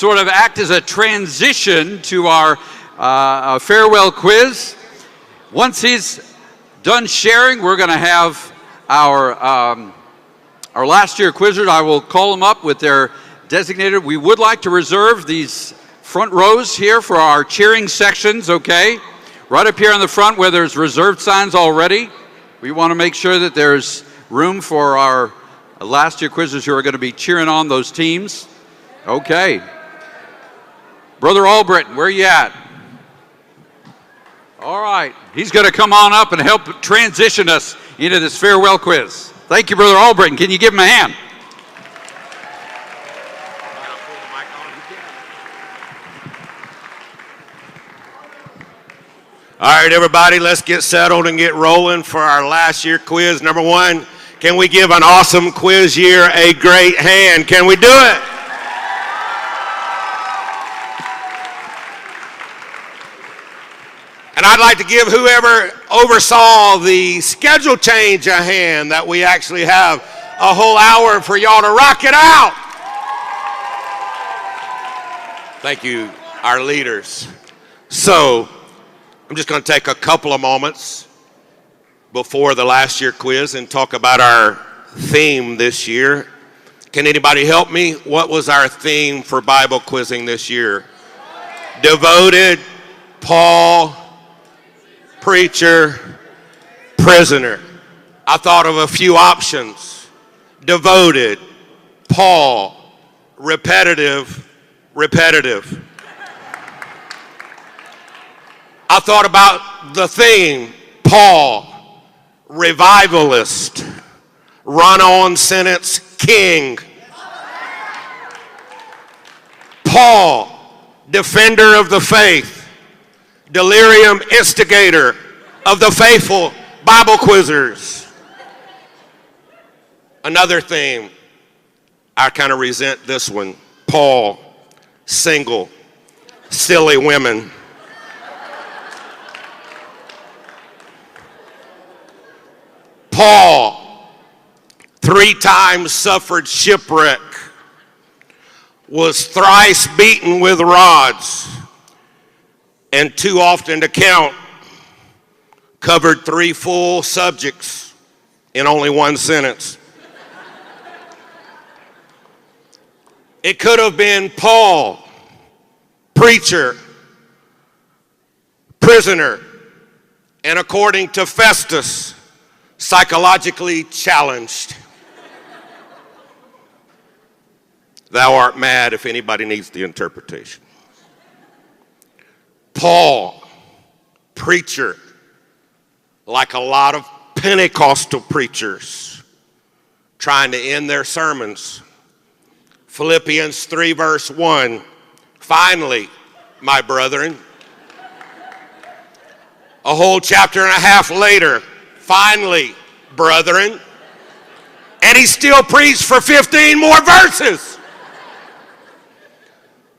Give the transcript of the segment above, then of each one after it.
sort of act as a transition to our farewell quiz. Once he's done sharing, we're going to have our last year quizzers. I will call them up with their designated. We would like to reserve these front rows here for our cheering sections, okay? Right up here in the front where there's reserved signs already. We want to make sure that there's room for our last year quizzers who are going to be cheering on those teams. Okay. Brother Albritton, where you at? All right. He's going to come on up and help transition us into this farewell quiz. Thank you, Brother Albritton. Can you give him a hand? All right, everybody, let's get settled and get rolling for our last year quiz. Number one, can we give an awesome quiz year a great hand? Can we do it? And I'd like to give whoever oversaw the schedule change a hand, that we actually have a whole hour for y'all to rock it out. Thank you, our leaders. So, I'm just going to take a couple of moments before the last year quiz and talk about our theme this year. Can anybody help me? What was our theme for Bible quizzing this year? Devoted, Paul, preacher, prisoner. I thought of a few options. Devoted, Paul, repetitive. I thought about the theme, Paul, revivalist, run-on sentence king. Paul, defender of the faith, delirium instigator of the faithful Bible quizzers. Another theme, I kind of resent this one, Paul, single, silly women. Paul, 3 times suffered shipwreck, was thrice beaten with rods, and too often to count, covered 3 full subjects in only 1 sentence. It could have been Paul, preacher, prisoner, and according to Festus, psychologically challenged. Thou art mad, if anybody needs the interpretation. Paul, preacher, like a lot of Pentecostal preachers trying to end their sermons. Philippians 3 verse 1, finally, my brethren. A whole chapter and a half later, finally, brethren. And he still preached for 15 more verses.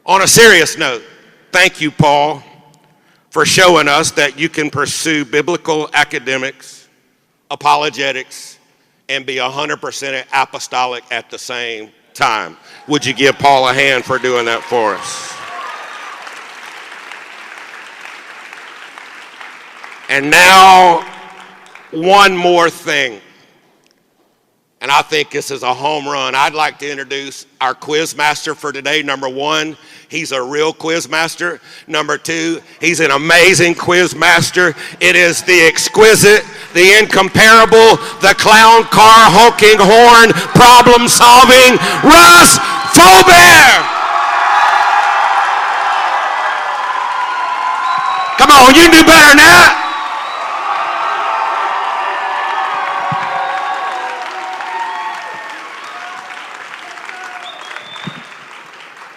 On a serious note, thank you, Paul, for showing us that you can pursue biblical academics, apologetics, and be 100% apostolic at the same time. Would you give Paul a hand for doing that for us? And now, one more thing, and I think this is a home run. I'd like to introduce our quiz master for today. Number 1, he's a real quiz master. Number 2, he's an amazing quiz master. It is the exquisite, the incomparable, the clown car honking horn, problem solving, Russ Faubert. Come on, you can do better than that.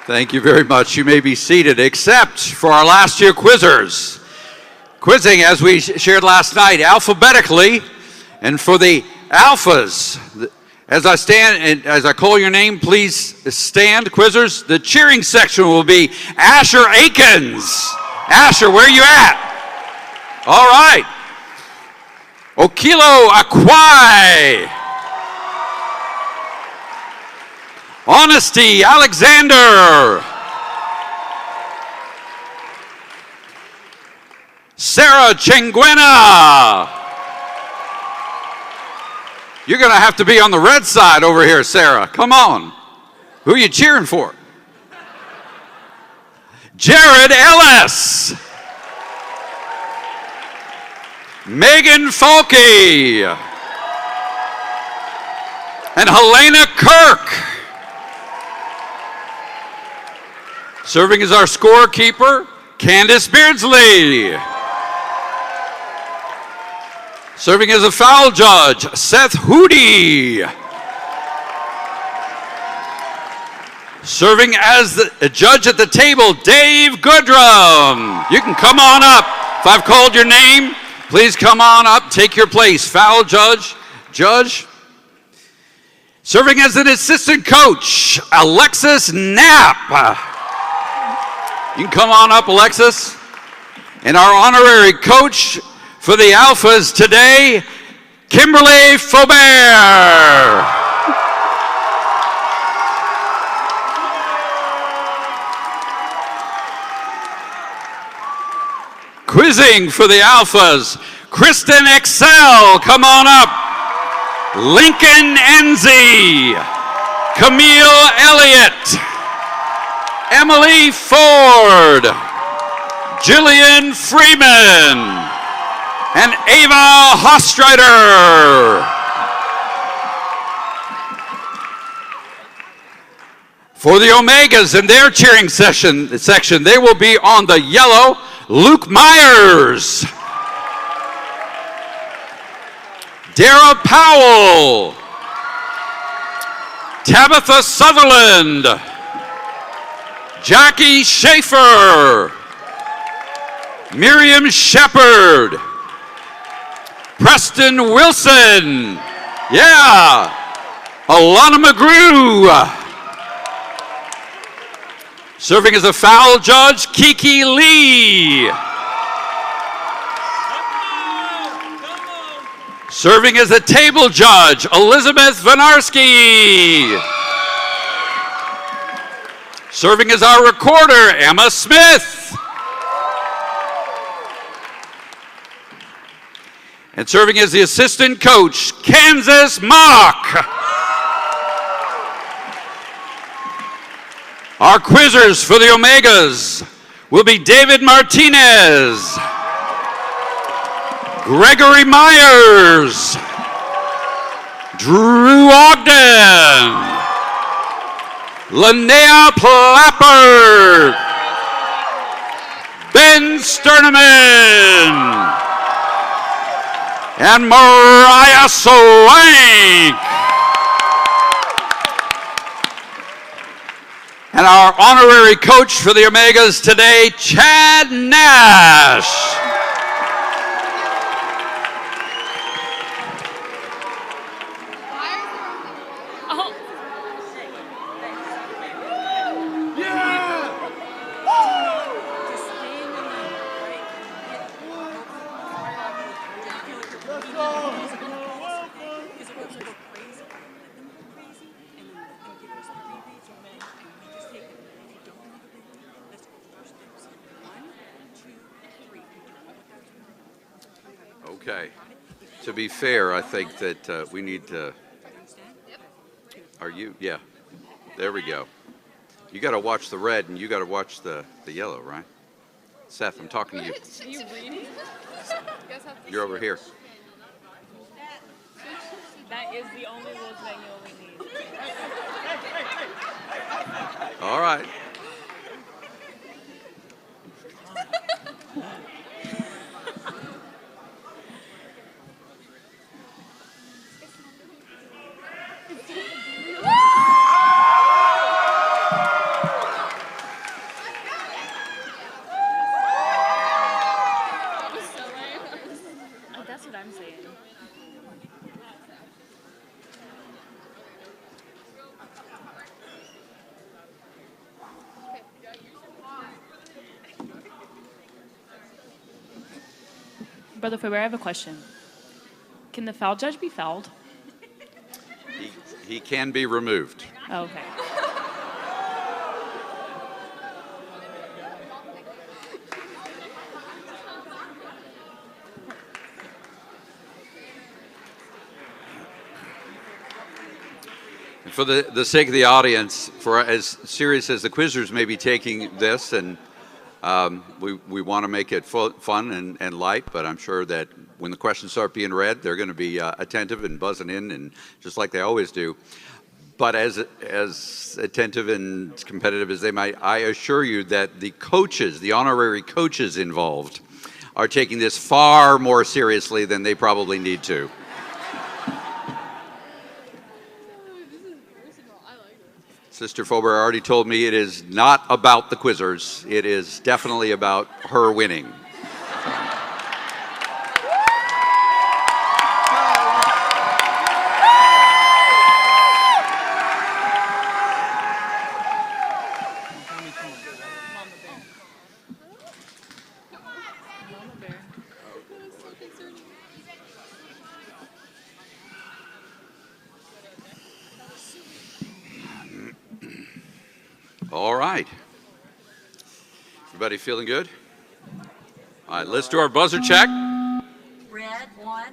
Thank you very much. You may be seated, except for our last year quizzers. Quizzing, as we shared last night, alphabetically, and for the alphas, as I stand and as I call your name, please stand, quizzers. The cheering section will be Asher Akins. Asher, where are you at? All right. Okilo Akwai. Honesty Alexander. Sarah Chinguena. You're going to have to be on the red side over here, Sarah. Come on. Who are you cheering for? Jared Ellis. Megan Falke. And Helena Kirk. Serving as our scorekeeper, Candace Beardsley. Serving as a foul judge, Seth Hootie. Serving as a judge at the table, Dave Goodrum. You can come on up. If I've called your name, please come on up, take your place. Foul judge. Serving as an assistant coach, Alexis Knapp. You can come on up, Alexis. And our honorary coach for the Alphas today, Kimberly Faubert. Quizzing for the Alphas, Kristen Excel, come on up. Lincoln Enzi, Camille Elliott, Emily Ford, Jillian Freeman, and Ava Hostreiter. For the Omegas in their cheering section, they will be on the yellow, Luke Myers, Dara Powell, Tabitha Sutherland, Jackie Schaefer, Miriam Shepard, Preston Wilson, yeah, Alana McGrew. Serving as a foul judge, Kiki Lee. Serving as a table judge, Elizabeth Vanarski. Serving as our recorder, Emma Smith. And serving as the assistant coach, Kansas Mock. Our quizzers for the Omegas will be David Martinez, Gregory Myers, Drew Ogden, Linnea Plappert, Ben Sterneman, and Mariah Swank. And our honorary coach for the Omegas today, Chad Nash. Okay. To be fair, I think that we need to. Are you? Yeah. There we go. You got to watch the red and you got to watch the yellow, right? Seth, I'm talking to you. Are you reading? You're over here. That is the only rules manual we need. All right. That's what I'm saying. Brother Faber, I have a question. Can the foul judge be fouled? He can be removed. Oh, okay. for the sake of the audience, for as serious as the quizzers may be taking this, and we want to make it fun and light, but I'm sure that when the questions start being read, they're going to be attentive and buzzing in, and just like they always do. But as attentive and competitive as they might, I assure you that the coaches, the honorary coaches involved, are taking this far more seriously than they probably need to. Sister Fober already told me it is not about the quizzers. It is definitely about her winning. All right. Everybody feeling good? All right, let's do our buzzer check. Red, 1.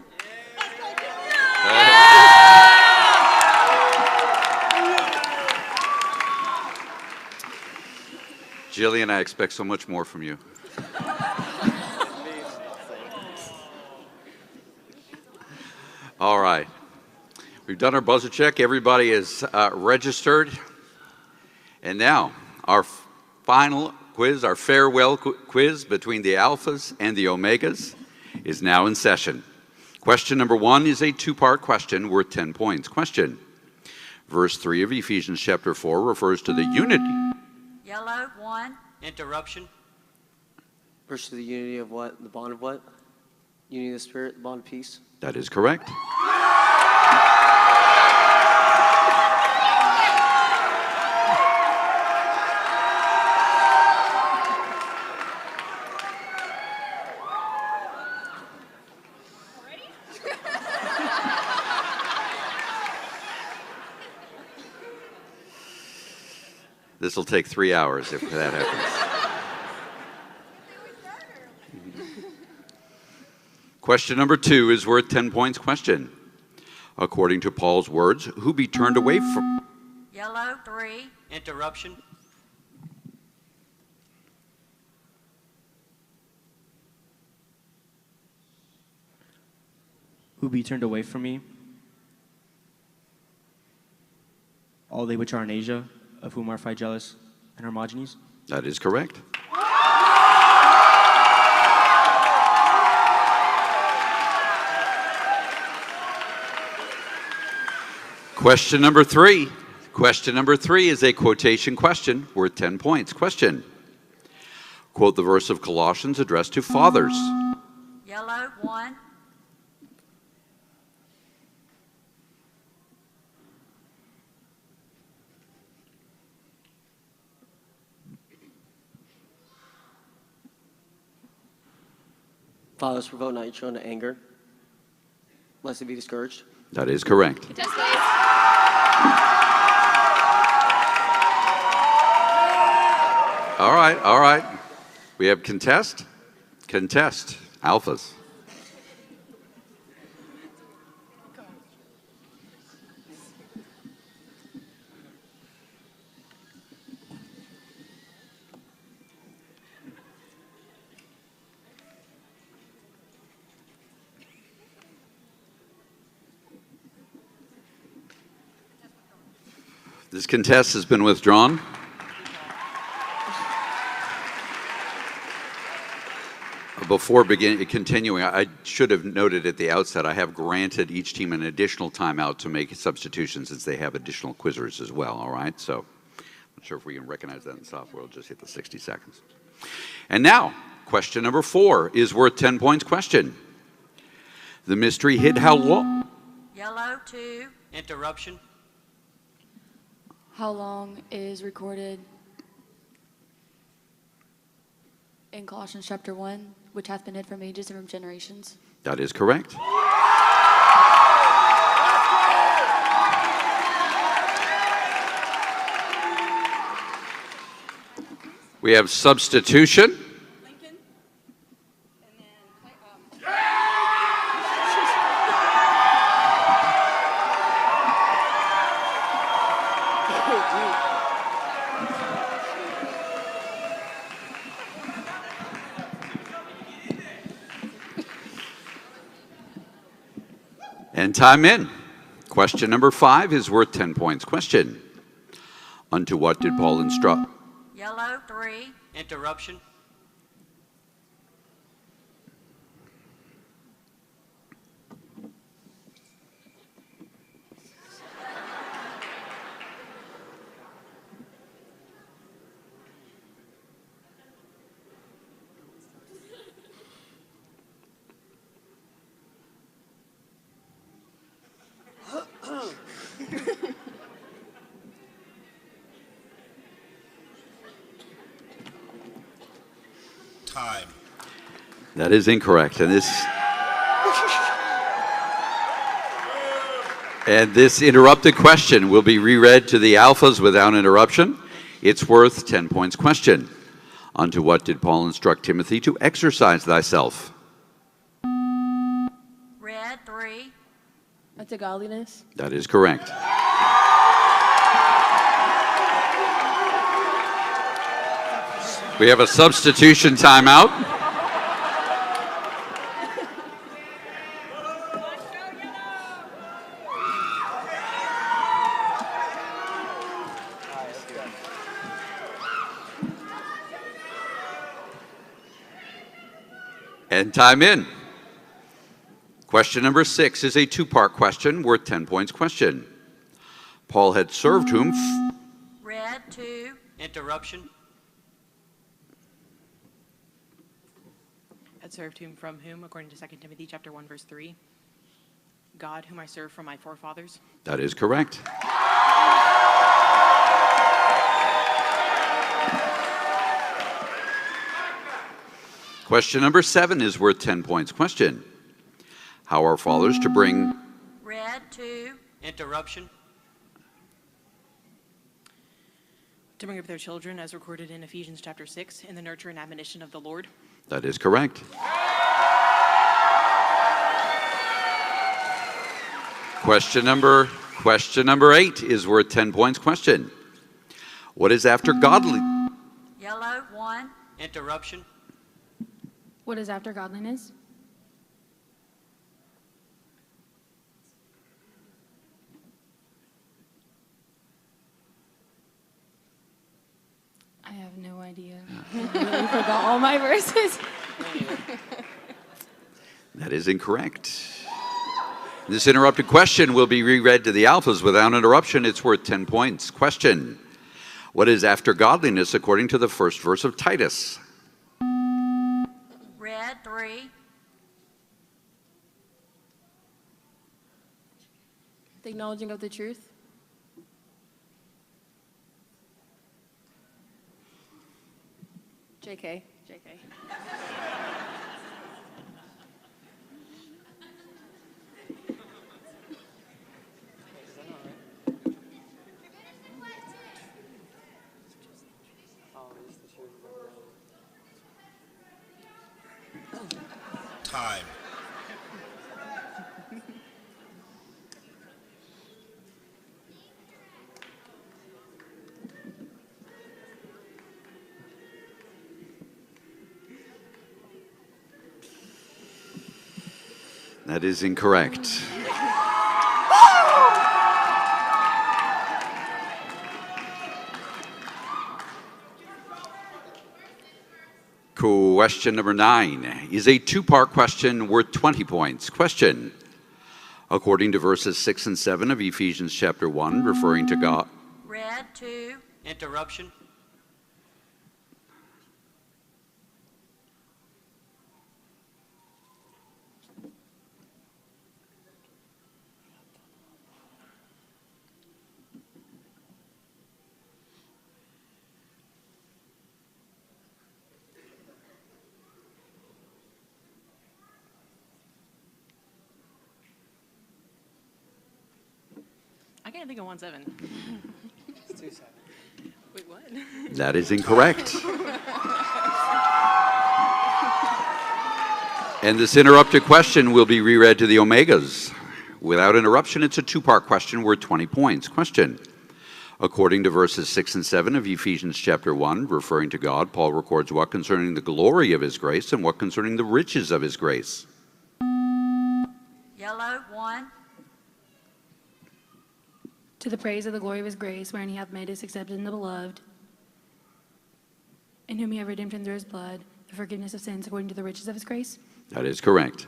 Jillian, I expect so much more from you. All right. We've done our buzzer check. Everybody is registered. And now, our final quiz, our farewell quiz between the Alphas and the Omegas is now in session. Question number 1 is a 2-part question worth 10 points. Question. Verse 3 of Ephesians chapter 4 refers to the unity. Yellow, 1. Interruption. Verse to the unity of what? The bond of what? Unity of the Spirit, the bond of peace. That is correct. This will take 3 hours if that happens. Question number 2 is worth 10 points. Question. According to Paul's words, who be turned away from... Yellow, 3. Interruption. Who be turned away from me? All they which are in Asia, of whom are Phygellus and Hermogenes? That is correct. Question number 3. Question number 3 is a quotation question worth 10 points. Question. Quote the verse of Colossians addressed to fathers. Yellow, 1. Fathers, provoke not your children to anger, lest they be discouraged. That is correct. All right. We have contest. Contest. Alphas. This contest has been withdrawn. Before continuing, I should have noted at the outset, I have granted each team an additional timeout to make substitutions since they have additional quizzers as well, all right? So I'm not sure if we can recognize that in software. We'll just hit the 60 seconds. And now, question number 4 is worth 10 points. Question. The mystery hid how long? Yellow, 2. Interruption. How long is recorded in Colossians chapter 1, which hath been hid from ages and from generations? That is correct. We have substitution. And time in. Question number 5 is worth 10 points. Question. Unto what did Paul instruct? Yellow, 3. Interruption. Time. That is incorrect. And this interrupted question will be reread to the alphas without interruption. It's worth 10 points. Question. Unto what did Paul instruct Timothy to exercise thyself? Red, 3. Unto godliness. That is correct. We have a substitution timeout. And time in. Question number 6 is a 2-part question worth 10 points. Question. Paul had served whom? Red, 2. Interruption. Had served whom from whom, according to 2 Timothy chapter 1, verse 3. God, whom I serve from my forefathers. That is correct. Question number 7 is worth 10 points. Question. How are fathers to bring? Red, 2. Interruption. To bring up their children, as recorded in Ephesians chapter 6, in the nurture and admonition of the Lord. That is correct. Question number 8 is worth 10 points. Question. What is after godly? Yellow, 1. Interruption. What is after godliness? I have no idea. I really forgot all my verses. That is incorrect. This interrupted question will be reread to the alphas without interruption. It's worth 10 points. Question. What is after godliness according to the first verse of Titus? Red, 3. The acknowledging of the truth. JK. Time. That is incorrect. Question number 9 is a 2-part question worth 20 points. Question. According to verses 6 and 7 of Ephesians chapter 1, referring to God. Red, 2. Interruption. I can't think of 1-7. It's 2-7. Wait, what? That is incorrect. And this interrupted question will be reread to the Omegas. Without interruption, it's a 2-part question worth 20 points. Question. According to verses 6 and 7 of Ephesians chapter 1, referring to God, Paul records what concerning the glory of his grace and what concerning the riches of his grace. Yellow, 1. to the praise of the glory of his grace, wherein he hath made us accepted in the beloved, in whom he hath redemption through his blood, the forgiveness of sins according to the riches of his grace. That is correct.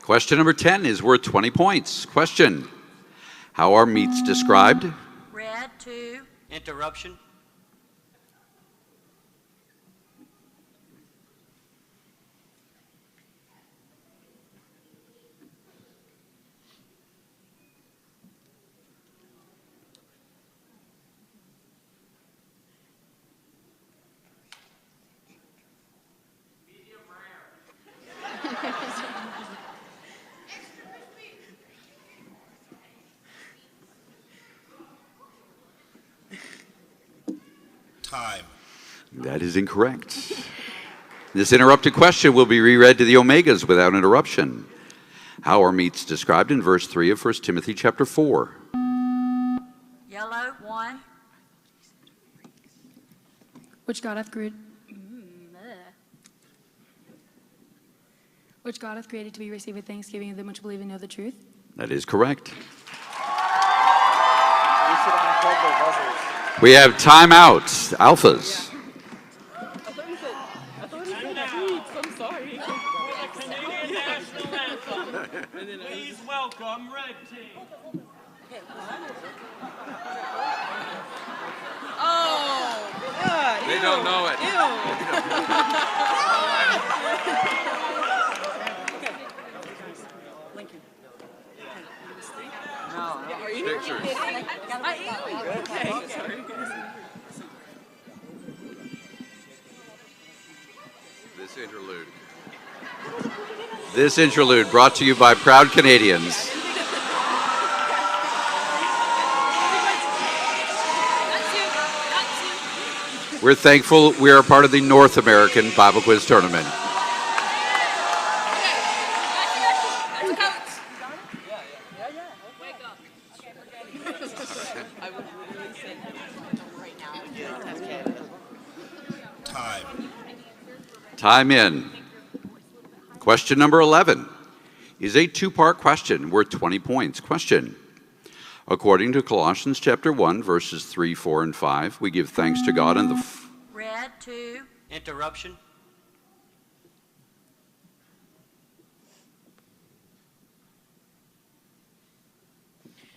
Question number 10 is worth 20 points. Question: how are meats described? Red 2, Interruption. Time. That is incorrect. This interrupted question will be reread to the omegas without interruption. How are meats described in verse 3 of 1 Timothy chapter 4? yellow 1, Which God hath created, to be received with thanksgiving of them which believe and know the truth. That is correct. We have timeouts. Alphas. I'm sorry. Canadian national anthem. Please welcome Red Team. Oh, God. They don't know it. Lincoln. Pictures. Okay, sorry. This interlude brought to you by proud Canadians. We're thankful we are part of the North American Bible Quiz Tournament. Time in. Question number 11 is a two-part question worth 20 points. Question: according to Colossians chapter 1, verses 3, 4, and 5, we give thanks to God in the... red 2, Interruption.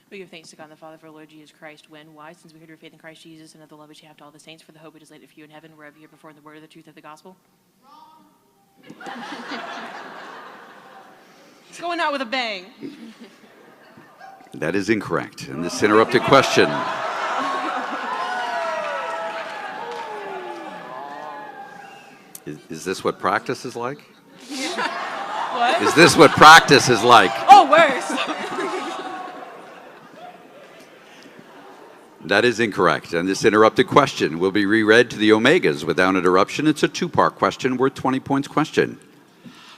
We give thanks to God the Father for our Lord Jesus Christ. When? Why? Since we heard your faith in Christ Jesus and of the love which you have to all the saints, for the hope which is laid up for you in heaven, wherever you perform the word of the truth of the gospel. It's going out with a bang. That is incorrect. And this interrupted question... Is this what practice is like? What? Is this what practice is like? Oh, worse. That is incorrect. And this interrupted question will be reread to the omegas without interruption. It's a two-part question worth 20 points. Question: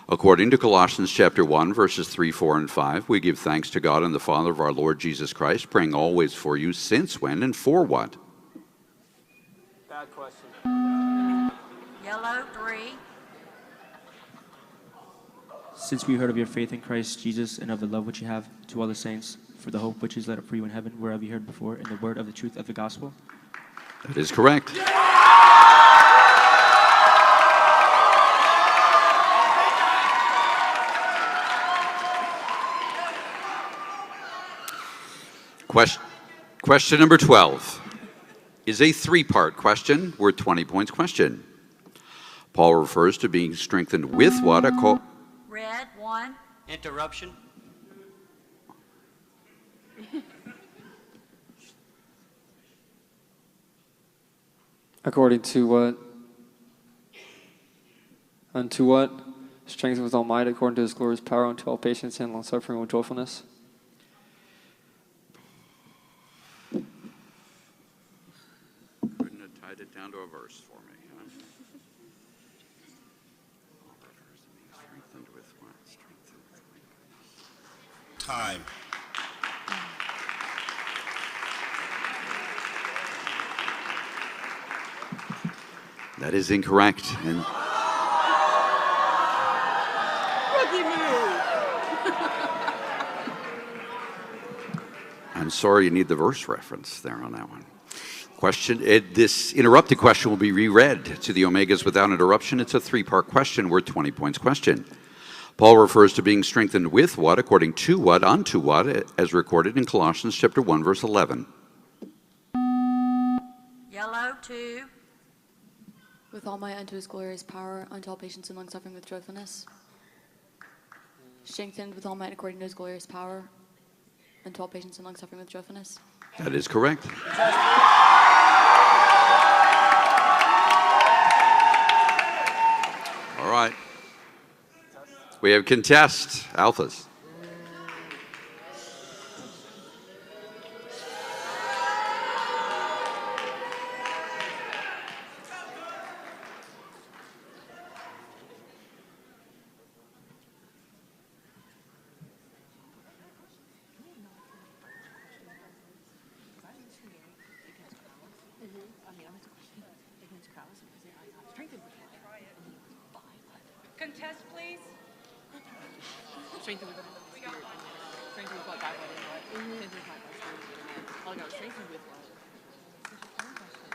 according to Colossians chapter 1, verses 3, 4, and 5, we give thanks to God and the Father of our Lord Jesus Christ, praying always for you, since when and for what? Bad question. yellow 3, Since we heard of your faith in Christ Jesus and of the love which you have to all the saints, for the hope which is laid up for you in heaven, wherever you heard before, in the word of the truth of the gospel. That is correct. Question number 12 is a three-part question worth 20 points. Question: Paul refers to being strengthened with what? red 1, Interruption. According to what? Unto what? Strengthened with all might, according to his glorious power, unto all patience and long suffering with joyfulness. Couldn't have tied it down to a verse for me. Huh? Strengthened with what? Strengthened with Time. That is incorrect. And Rookie sorry you need the verse reference there on that one. This interrupted question will be reread to the Omegas without interruption. It's a three-part question worth 20 points question. Paul refers to being strengthened with what, according to what, unto what, as recorded in Colossians chapter 1, verse 11. Yellow 2. With all might unto his glorious power, unto all patience and long-suffering with joyfulness. Strengthened with all might according to his glorious power, unto all patience and long-suffering with joyfulness. That is correct. All right. We have contest, alphas. Contest, please. Strengthened with spirit. Strengthened with what God led in what? Strengthened with what God spirit in man. Oh no, strengthened with what? Such a fun question.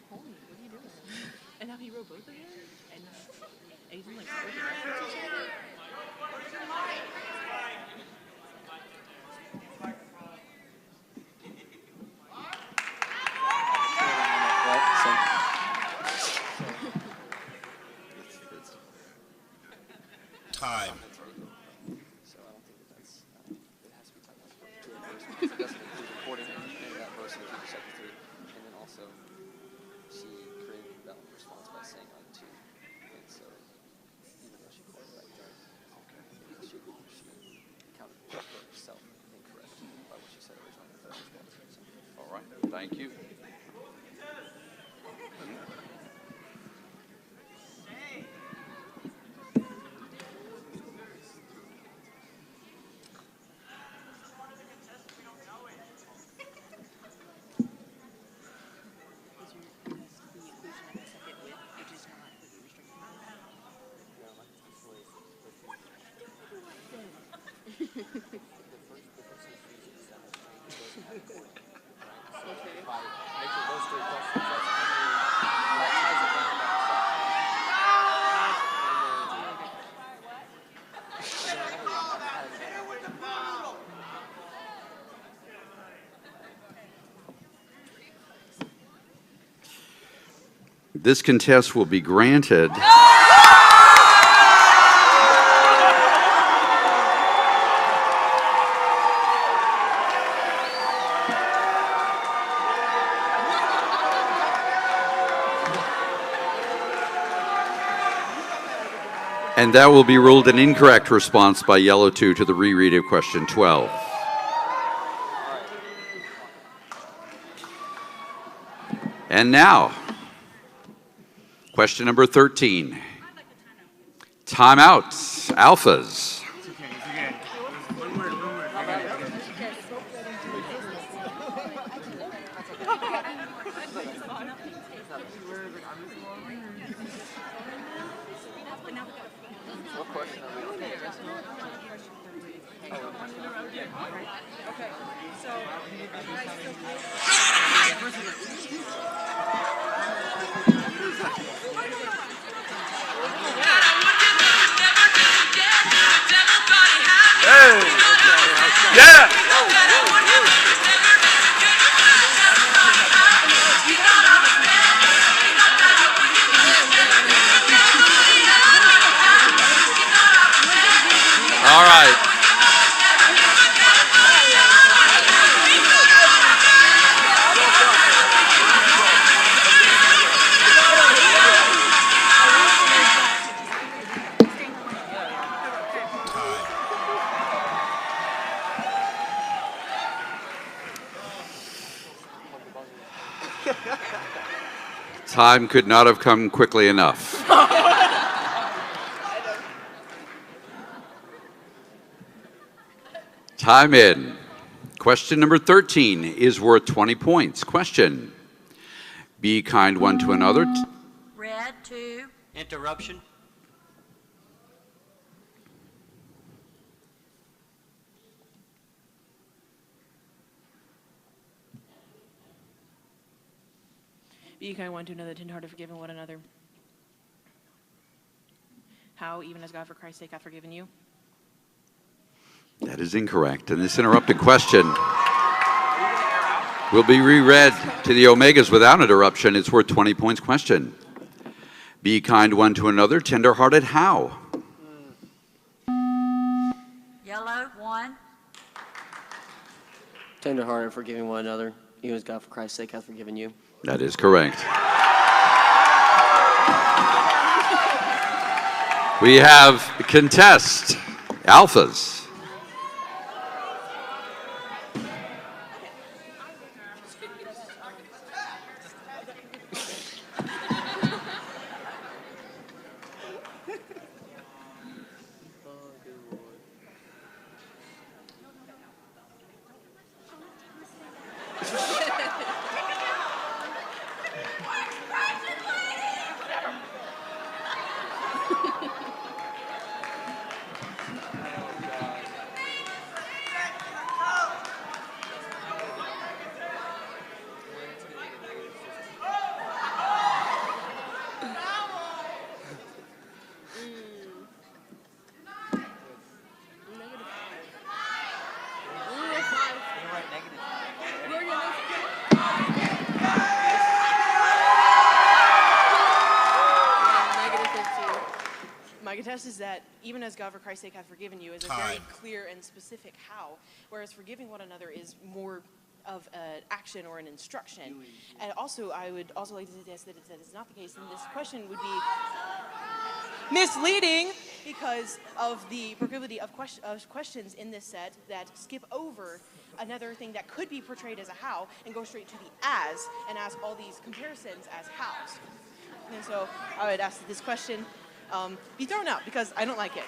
Holy, what are you doing? And how he wrote both of them? And he's like spoken reference each other? Time. So I don't think that's, it has to be talking about to a verse because it doesn't include recording in that verse in Ephesians chapter 3. And then also, she created that response by saying unto. And so, even though she quoted right there, she counted herself incorrect by what she said originally in the response. So. All right, thank you. This contest will be granted. And that will be ruled an incorrect response by Yellow 2 to the reread of question 12. And now, question number 13. Timeout, alphas. What question are we on? Okay, so Yeah! All right. Time could not have come quickly enough. Time in. Question number 13 is worth 20 points. Question. Be kind one to another. Red 2. Interruption. Be kind one to another, tenderhearted, forgiving one another. How, even as God for Christ's sake hath forgiven you? That is incorrect. And this interrupted question will be reread to the Omegas without interruption. It's worth 20 points question. Be kind one to another, tenderhearted. How? Yellow, 1. Tenderhearted, forgiving one another, even as God for Christ's sake hath forgiven you. That is correct. We have contest alphas. My contest is that even as God for Christ's sake hath forgiven you is a very clear and specific how, whereas forgiving one another is more of an action or an instruction. And also, I would also like to suggest that it's not the case, and this question would be misleading because of the proclivity of questions in this set that skip over another thing that could be portrayed as a how and go straight to the as and ask all these comparisons as hows. And so I would ask that this question be thrown out because I don't like it.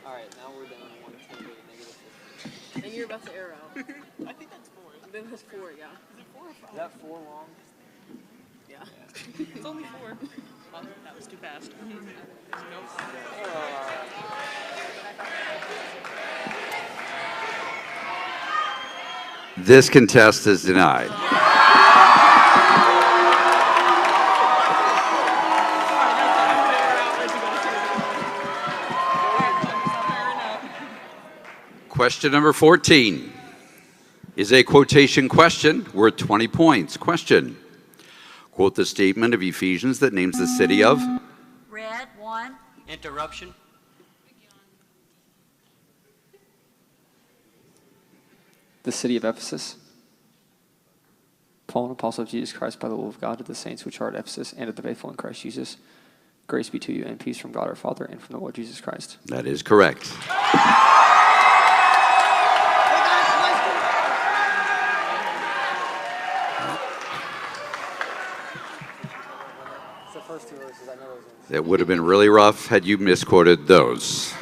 All right, now we're down to 110 to -50. And you're about to air out. I think that's 4. Then that's 4, yeah. Is it 4 or 5? Is that 4 long? Yeah. It's only 4. Oh, that was too fast. This contest is denied. Question number 14 is a quotation question worth 20 points. Question. Quote the statement of Ephesians that names the city of. Red, 1. Interruption. The city of Ephesus. Paul, an apostle of Jesus Christ by the will of God, to the saints which are at Ephesus and to the faithful in Christ Jesus. Grace be to you and peace from God our Father and from the Lord Jesus Christ. That is correct. It's the first 2 verses. I know those ones. That would have been really rough had you misquoted those.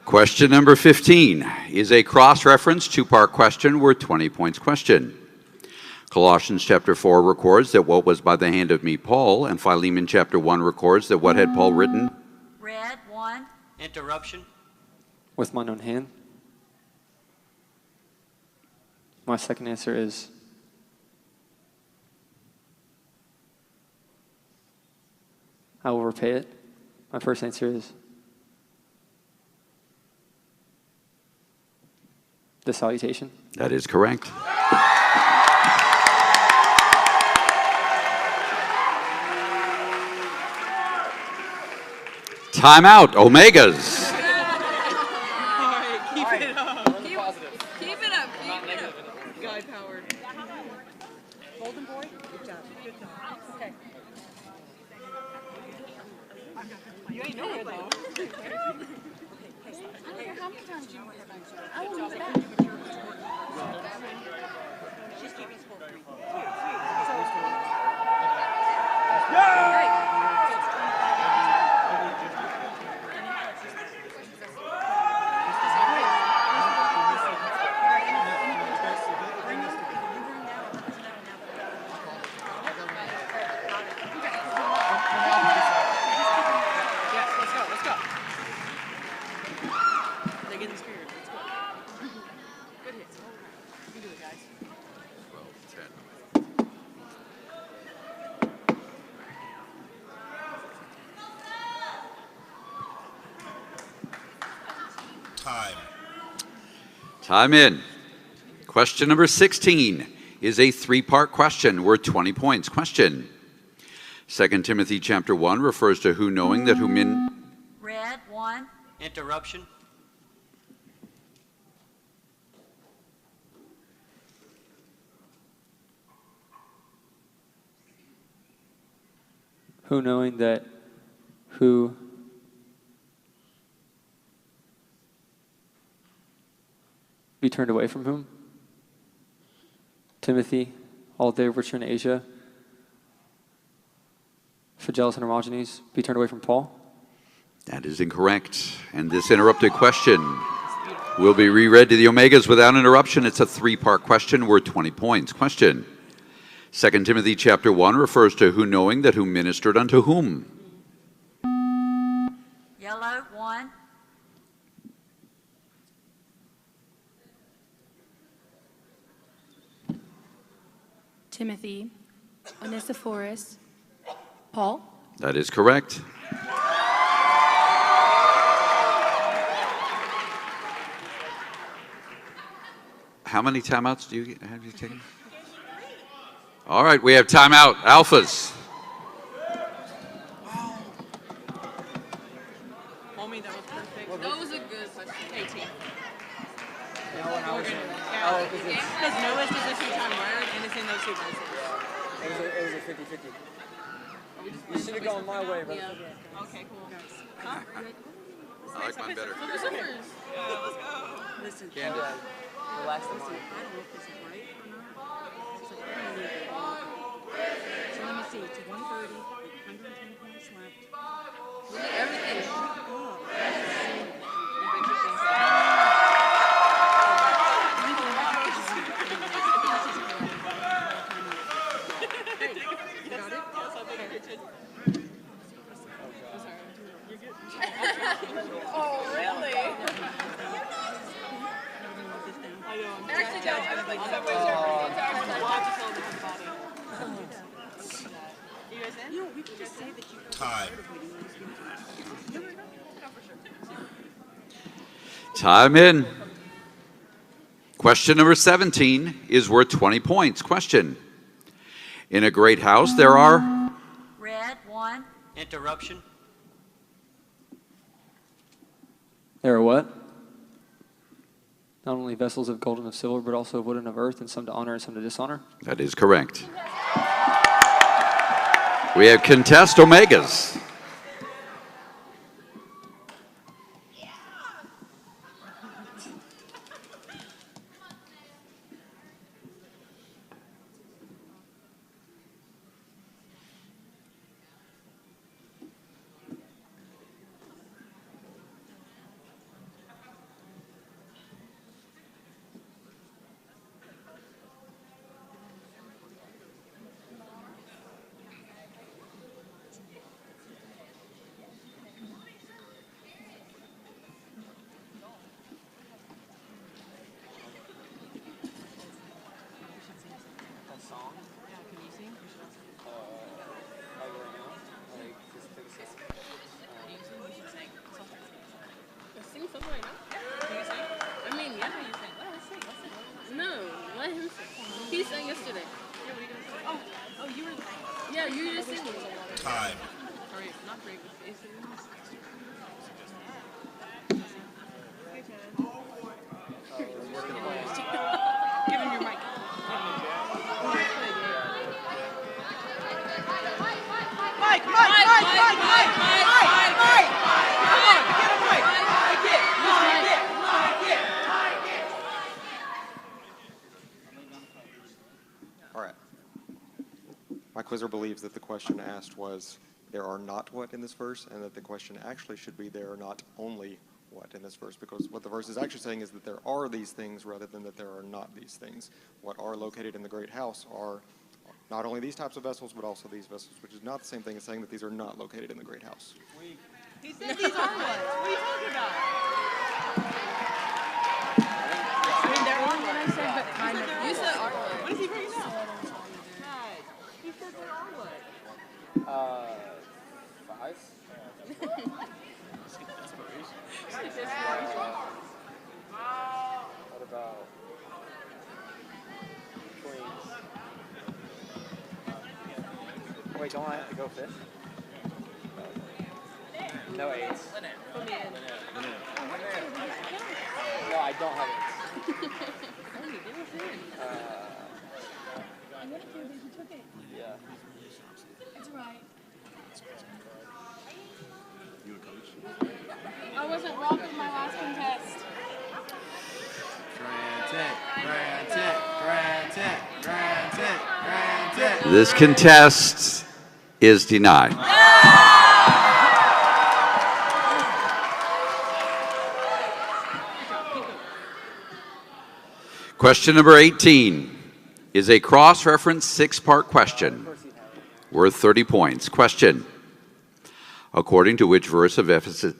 Question number 15 is a cross-reference 2-part question worth 20 points question. Colossians chapter 4 records that what was by the hand of me, Paul, and Philemon chapter 1 records that what had Paul written? Red, 1. Interruption. With mine own hand. My second answer is I will repay it. My first answer is the salutation. That is correct. Time out, Omegas. All right, keep it up. Keep it up. Keep it up. Guy powered. Golden boy. Good job. Good job. Okay. You ain't know it though. How many times do you want to I will move it back. She's keeping score for me. Time in. Question number 16 is a three-part question worth 20 points. Question. 2 Timothy chapter 1 refers to who knowing that whom in... Red, 1. Interruption. Who knowing that who be turned away from whom? Timothy, all they which are in Asia, Phygellus and Hermogenes, be turned away from Paul? That is incorrect. And this interrupted question will be reread to the Omegas without interruption. It's a three-part question worth 20 points. Question. 2 Timothy chapter 1 refers to who knowing that who ministered unto whom? Yellow, 1. Timothy, Onesiphorus, Paul. That is correct. How many timeouts do you have you taken? All right, we have timeout. Alphas. Homie, that was perfect. That was a good question. 18. Oh, Because Noah's is a two-time word, and it's in those two verses. It was a 50-50. You should have gone my way, but yeah. Okay, cool. Huh? I like mine better. Let's go. Listen, Candy. relax the mind. I don't know if this is right or not. So let me see. It's 130, 110 points left. Everything. Oh, really? Time. Time in. Question number 17 is worth 20 points. Question. In a great house there are... Red, 1. Interruption. There are what? Not only vessels of gold and of silver, but also of wood and of earth, and some to honor and some to dishonor? That is correct. We have contest Omegas. Sing something right now. Can you sing? I mean, yeah, you sing. Let him sing. No, let him sing. He sang yesterday. Yeah, what are you gonna say? Oh, you were. Yeah, you were just singing. Time. Hurry, not break the faces. Give him your mic. Mike! Come on, get him, Mike! Mike it! All right. My quizzer believes that the question asked was, there are not what in this verse, and that the question actually should be, there are not only what in this verse, because what the verse is actually saying is that there are these things rather than that there are not these things. What are located in the great house are not only these types of vessels, but also these vessels, which is not the same thing as saying that these are not located in the great house. He said these are what? What are you talking about? I mean, there are what I said, but kind of. You said art. What is he bringing up? Guys, he said there are what? 5? What about Wait, don't I have to go fifth? No eights. Put me in. No, I don't have eights. Honey, give us in. Yeah. It's right. I wasn't wrong with my last contest. This contest is denied. Question number 18 is a cross-reference six-part question worth 30 points. Question: according to which verse of Ephesus?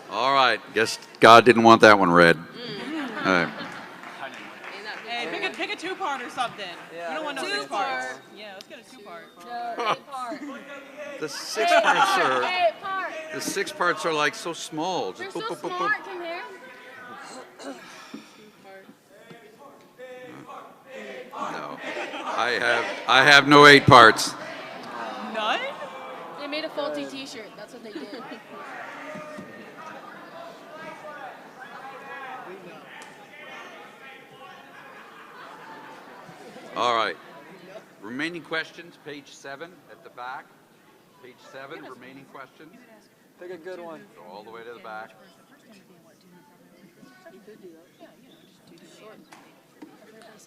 All right, guess God didn't want that one read. All right. Hey, pick a two-part or something. Yeah, we don't want no two-part. six-part. Yeah, let's get a two-part. No, 8 part. The six parts are 8 part. the six parts are like so small. You're Just so boop, boop, boop, boop. smart, come here. No, I have no 8 parts. None? They made a faulty t-shirt. That's what they did. All right. Remaining questions, page 7 at the back. Page 7, remaining questions. Pick a good one. Go all the way to the back. You could do that. Yeah, just do short.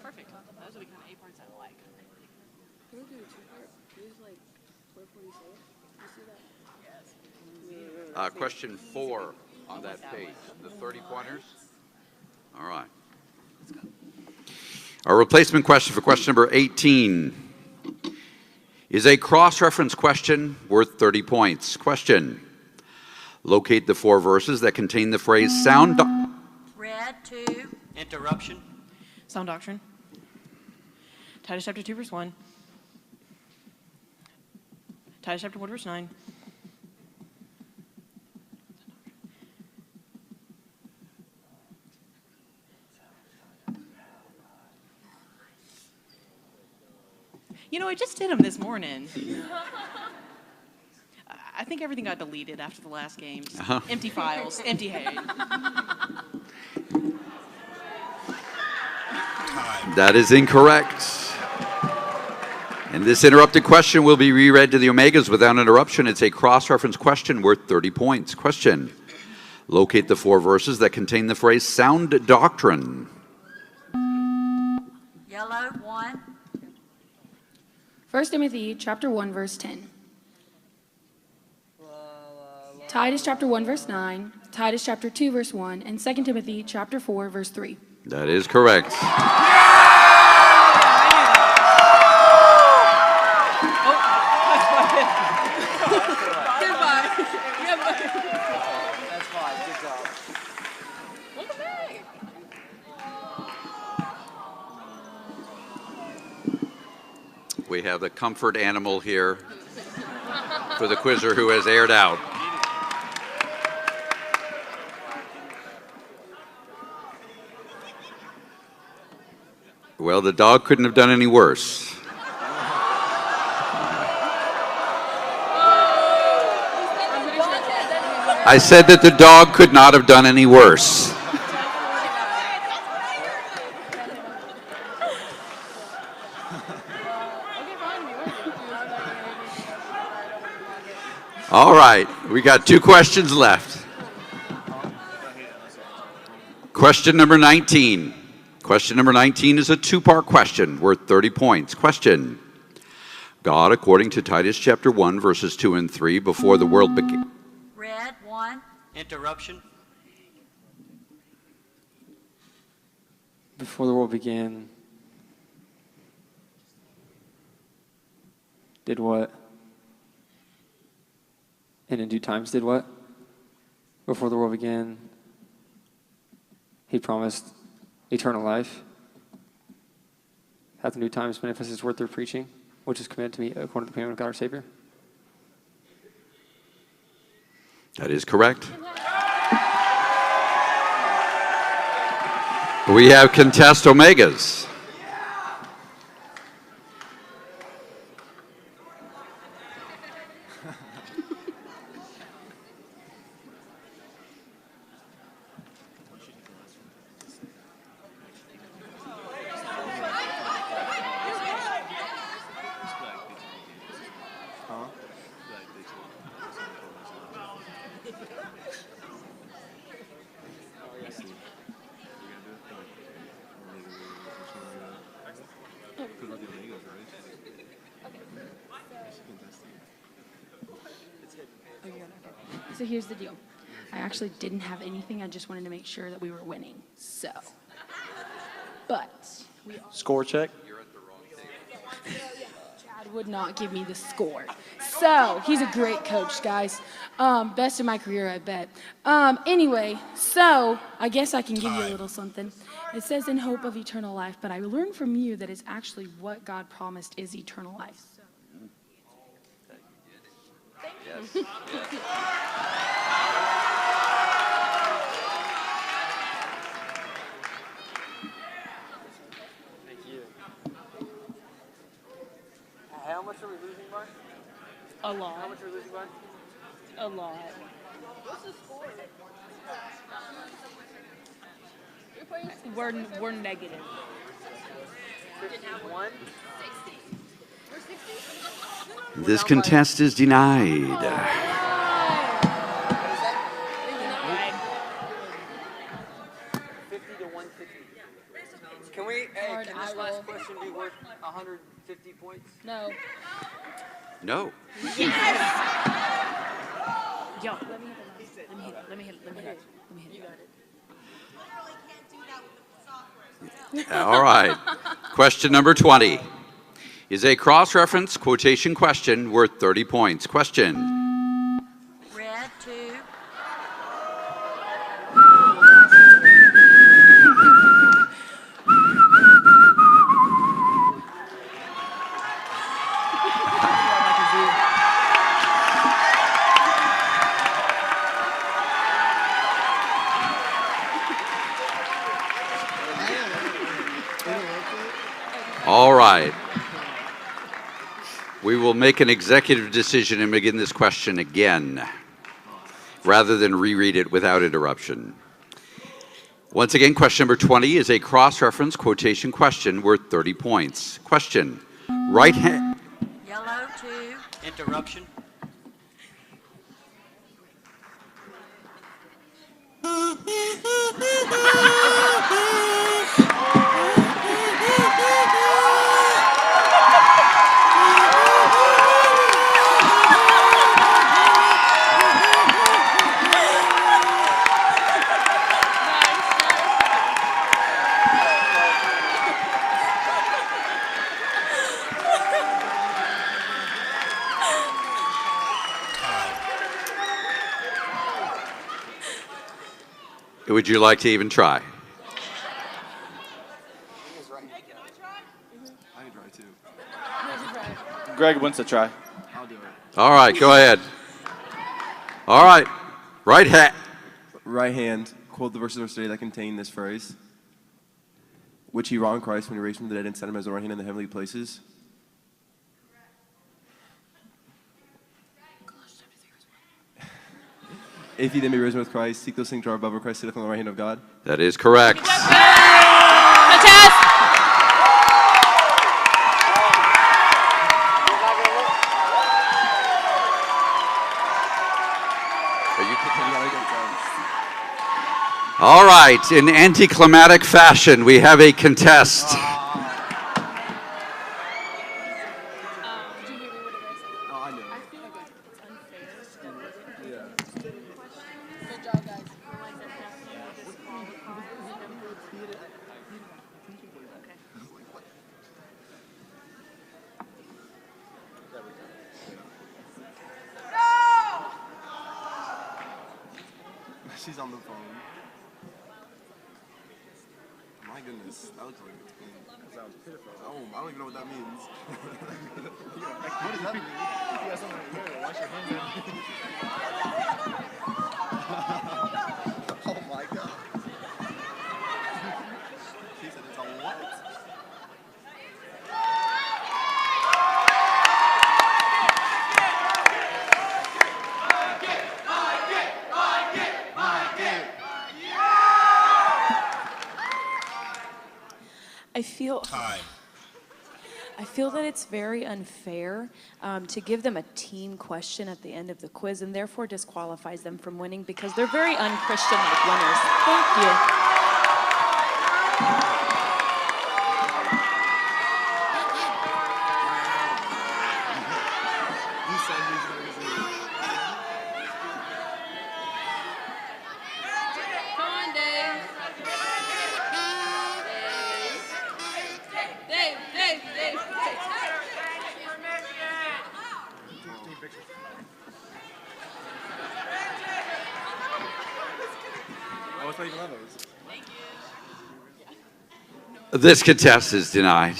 Perfect. Those will be kind of 8 parts I like. Can we do a 2-part? Use like 447. You see that? Yes. Question 4 on that page. The 30 pointers. All right. Our replacement question for question number 18 is a cross-reference question worth 30 points. Question: locate the 4 verses that contain the phrase sound. Red 2. Interruption. Sound doctrine. Titus chapter 2, verse 1. Titus chapter 1, verse 9. You know, I just did them this morning. I think everything got deleted after the last game. Just empty files, empty hay. That is incorrect. And this interrupted question will be reread to the Omegas without interruption. It's a cross-reference question worth 30 points. Question: locate the 4 verses that contain the phrase sound doctrine. Yellow 1. 1 Timothy chapter 1, verse 10. Titus chapter 1, verse 9. Titus chapter 2, verse 1. And 2 Timothy chapter 4, verse 3. That is correct. That's fine. Good job. Welcome back. We have the comfort animal here for the quizzer who has aired out. Well, the dog couldn't have done any worse. I said that the dog could not have done any worse. All right, we got 2 questions left. Question number 19. Question number 19 is a 2-part question worth 30 points. Question: God, according to Titus chapter 1, verses 2 and 3, before the world began. Red 1. Interruption. Before the world began, did what? And in due times did what? Before the world began, he promised eternal life. Hath in due times manifested his word through preaching, which is committed to me according to the commandment of God our Savior. That is correct. We have contest Omegas. So here's the deal. I actually didn't have anything. I just wanted to make sure that we were winning. So, but Score check. Chad would not give me the score. So he's a great coach, guys. Best in my career, I bet. Anyway, so I guess I can give you a little something. It says in hope of eternal life, but I learned from you that it's actually what God promised is eternal life. Yes. Thank you. How much are we losing by? A lot. How much are we losing by? A lot. What's the score? We're negative. 51? This contest is denied. 50 to 150. Can we, hey, can this last question be worth 150 points? No. No. Yo, let me hit it. All right. Question number 20 is a cross-reference quotation question worth 30 points. Question. Red 2. All right. We will make an executive decision and begin this question again, rather than reread it without interruption. Once again, question number 20 is a cross-reference quotation question worth 30 points. Question. Right hand. Yellow 2. Interruption. Would you like to even try? I can try too. Greg wants to try. I'll do it. All right, go ahead. All right. Right hand. Right hand, quote the verses of today that contain this phrase, which he wrought in Christ when he raised from the dead and set him as the right hand in the heavenly places. If ye then be risen with Christ, seek those things which are above where Christ sitteth on the right hand of God. That is correct. All right, in anticlimactic fashion, we have a contest. She's on the phone. My goodness, that looks like it's clean. That sounds pitiful. Oh, I don't even know what that means. What does that mean? If you have something in your ear, wash your hands. Oh my God. I feel that it's very unfair to give them a team question at the end of the quiz and therefore disqualifies them from winning because they're very unchristian-like winners. Thank you. Come on, Dave. Dave. I was making levels. This contest is denied.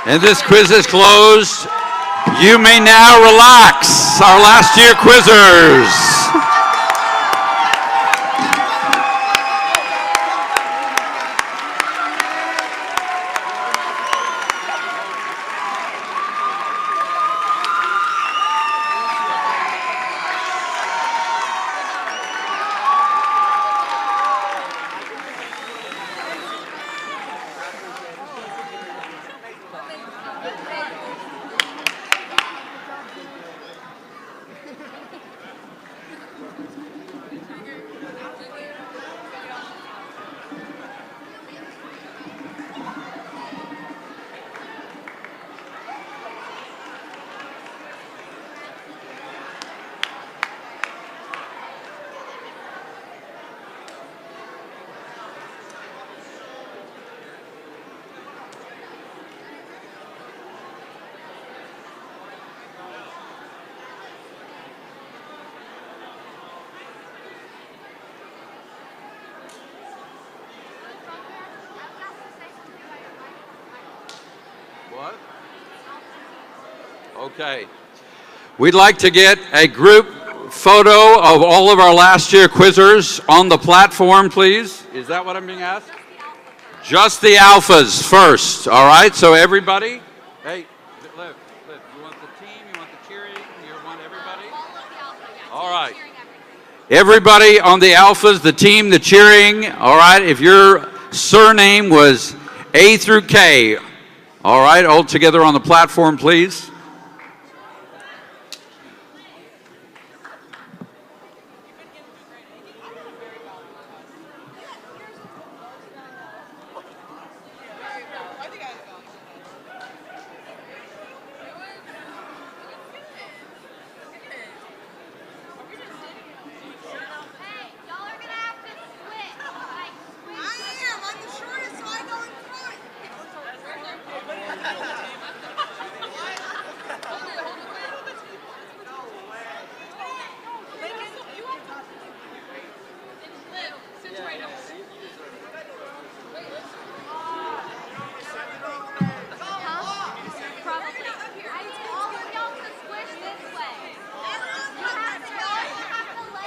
And this quiz is closed. You may now relax, our last year quizzers. What? Okay. We'd like to get a group photo of all of our last year quizzers on the platform, please. Is that what I'm being asked? Just the alphas first, all right? So everybody, hey, Liv, you want the team, you want the cheering, you want everybody? All right. Everybody on the alphas, the team, the cheering, all right? If your surname was A through K, all right, all together on the platform, please.